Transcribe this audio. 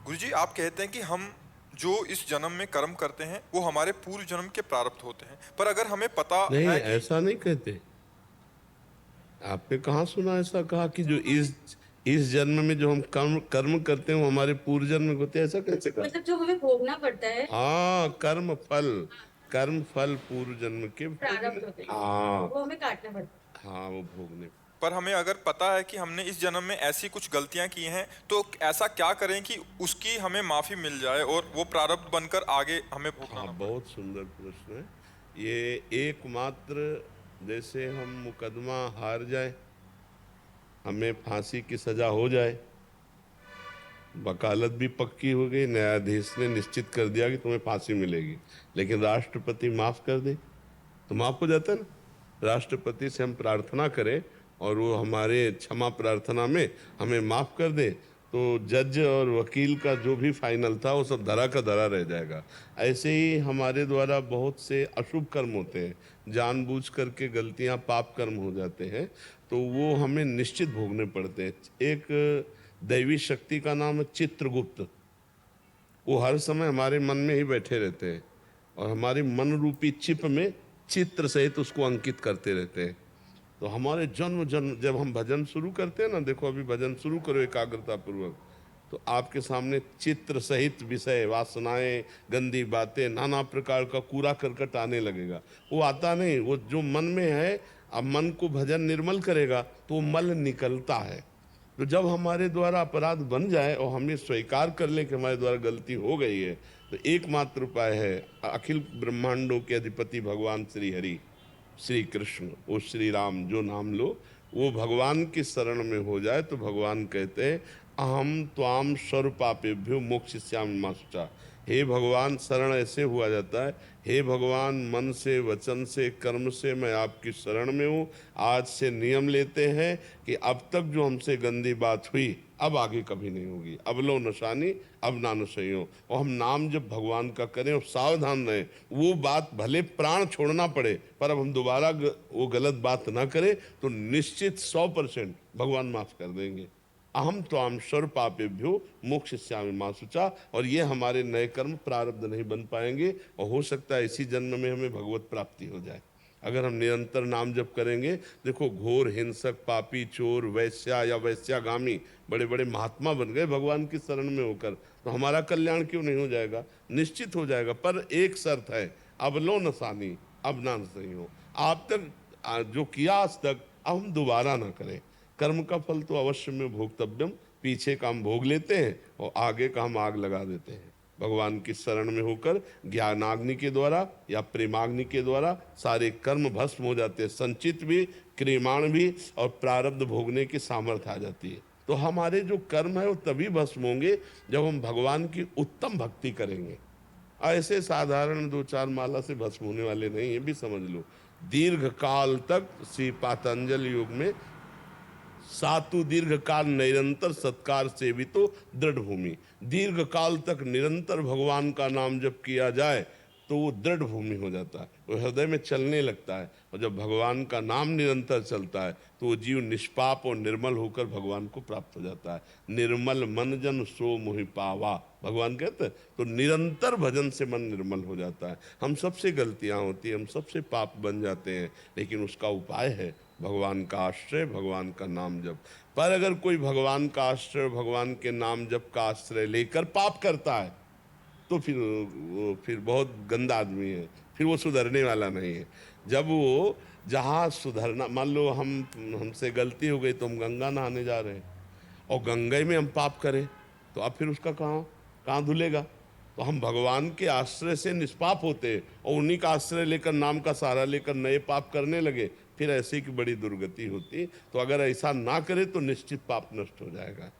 गुरुजी, आप कहते हैं कि हम जो इस जन्म में कर्म करते हैं वो हमारे पूर्व जन्म के प्रारब्ध होते हैं, पर अगर हमें पता नहीं, है कि ऐसा नहीं कहते। आपने कहाँ सुना ऐसा कहा कि जो इस जन्म में जो हम कर्म कर्म करते हैं वो हमारे पूर्व जन्म में होते हैं, ऐसा कैसे कहा? मतलब जो हमें भोगना पड़ता है। हाँ, कर्म फल पूर्व जन्म के प्रारब्ध भोगने। होते हैं, हाँ, वो हमें काटना पड़ता है। हाँ, वो भोगने। पर हमें अगर पता है कि हमने इस जन्म में ऐसी कुछ गलतियां की हैं, तो ऐसा क्या करें कि उसकी हमें माफी मिल जाए और वो प्रारब्ध बनकर आगे हमें भुगतना हाँ, ना पड़े। बहुत सुंदर प्रश्न है ये। एकमात्र, जैसे हम मुकदमा हार जाए, हमें फांसी की सजा हो जाए, वकालत भी पक्की हो गई, न्यायाधीश ने निश्चित कर दिया कि तुम्हें फांसी मिलेगी, लेकिन राष्ट्रपति माफ कर दे तो माफ हो जाता है ना। राष्ट्रपति से हम प्रार्थना करें और वो हमारे क्षमा प्रार्थना में हमें माफ कर दे, तो जज और वकील का जो भी फाइनल था वो सब धरा का धरा रह जाएगा। ऐसे ही हमारे द्वारा बहुत से अशुभ कर्म होते हैं, जानबूझ करके गलतियां पाप कर्म हो जाते हैं, तो वो हमें निश्चित भोगने पड़ते हैं। एक दैवी शक्ति का नाम है चित्रगुप्त। वो हर समय हमारे मन में ही बैठे रहते हैं और हमारे मन रूपी चिप में चित्र सहित उसको अंकित करते रहते हैं। तो हमारे जन्म जन्म जब हम भजन शुरू करते हैं ना, देखो अभी भजन शुरू करो एकाग्रता पूर्वक, तो आपके सामने चित्र सहित विषय, वासनाएं, गंदी बातें, नाना प्रकार का कूड़ा करकट आने लगेगा। वो आता नहीं, वो जो मन में है, अब मन को भजन निर्मल करेगा तो मल निकलता है। तो जब हमारे द्वारा अपराध बन जाए और हम ये स्वीकार कर लें कि हमारे द्वारा गलती हो गई है, तो एकमात्र उपाय है अखिल ब्रह्मांडों के अधिपति भगवान श्री हरि, श्री कृष्ण, वो श्री राम, जो नाम लो वो भगवान की शरण में हो जाए तो भगवान कहते हैं अहम त्वाम सर्वपापेभ्यो मोक्षयिष्यामि मा शुचा। हे भगवान, शरण ऐसे हुआ जाता है, हे भगवान, मन से, वचन से, कर्म से मैं आपकी शरण में हूँ। आज से नियम लेते हैं कि अब तक जो हमसे गंदी बात हुई अब आगे कभी नहीं होगी। अब लो नशानी अब ना नशइयो। और हम नाम जब भगवान का करें और सावधान रहें, वो बात भले प्राण छोड़ना पड़े पर अब हम दोबारा वो गलत बात ना करें तो निश्चित 100% भगवान माफ कर देंगे। अहम त्वाम सर्व पापेभ्यो मोक्षयिष्यामि मा शुचा। और ये हमारे नए कर्म प्रारब्ध नहीं बन पाएंगे और हो सकता है इसी जन्म में हमें भगवत प्राप्ति हो जाए अगर हम निरंतर नाम जप करेंगे। देखो, घोर हिंसक, पापी, चोर, वैश्या या वैश्यागामी बड़े बड़े महात्मा बन गए भगवान की शरण में होकर, तो हमारा कल्याण क्यों नहीं हो जाएगा? निश्चित हो जाएगा, पर एक शर्त है, अब लो नसानी अब ना सही हो। आप तक जो किया आज तक अब हम दोबारा ना करें। कर्म का फल तो अवश्य में भोक्तव्यम, पीछे का हम भोग लेते हैं और आगे का हम आग लगा देते हैं। भगवान की शरण में होकर ज्ञानाग्नि के द्वारा या प्रेमाग्नि के द्वारा सारे कर्म भस्म हो जाते हैं, संचित भी, क्रियमाण भी, और प्रारब्ध भोगने की सामर्थ्य आ जाती है। तो हमारे जो कर्म है वो तभी भस्म होंगे जब हम भगवान की उत्तम भक्ति करेंगे। ऐसे साधारण 2-4 माला से भस्म होने वाले नहीं, ये भी समझ लो। दीर्घ काल तक श्री पातंजल युग में सातु दीर्घ काल निरंतर सत्कार सेवितो दृढ़ भूमि। दीर्घ काल तक निरंतर भगवान का नाम जब किया जाए तो वो दृढ़ भूमि हो जाता है, वो हृदय में चलने लगता है। और जब भगवान का नाम निरंतर चलता है तो वो जीव निष्पाप और निर्मल होकर भगवान को प्राप्त हो जाता है। निर्मल मन जन सो मोहि पावा, भगवान कहते हैं। तो निरंतर भजन से मन निर्मल हो जाता है। हम सबसे गलतियां होती हैं, हम सबसे पाप बन जाते हैं, लेकिन उसका उपाय है भगवान का आश्रय, भगवान का नाम जप। पर अगर कोई भगवान का आश्रय, भगवान के नाम जप का आश्रय लेकर पाप करता है तो फिर बहुत गंदा आदमी है, फिर वो सुधरने वाला नहीं है। जब वो जहाँ सुधरना, मान लो हमसे गलती हो गई तो हम गंगा नहाने जा रहे हैं और गंगा में हम पाप करें तो अब फिर उसका कहाँ कहाँ धुलेगा? तो हम भगवान के आश्रय से निष्पाप होते हैं और उन्हीं का आश्रय लेकर, नाम का सहारा लेकर नए पाप करने लगे, फिर ऐसे की बड़ी दुर्गति होती। तो अगर ऐसा ना करे तो निश्चित पाप नष्ट हो जाएगा।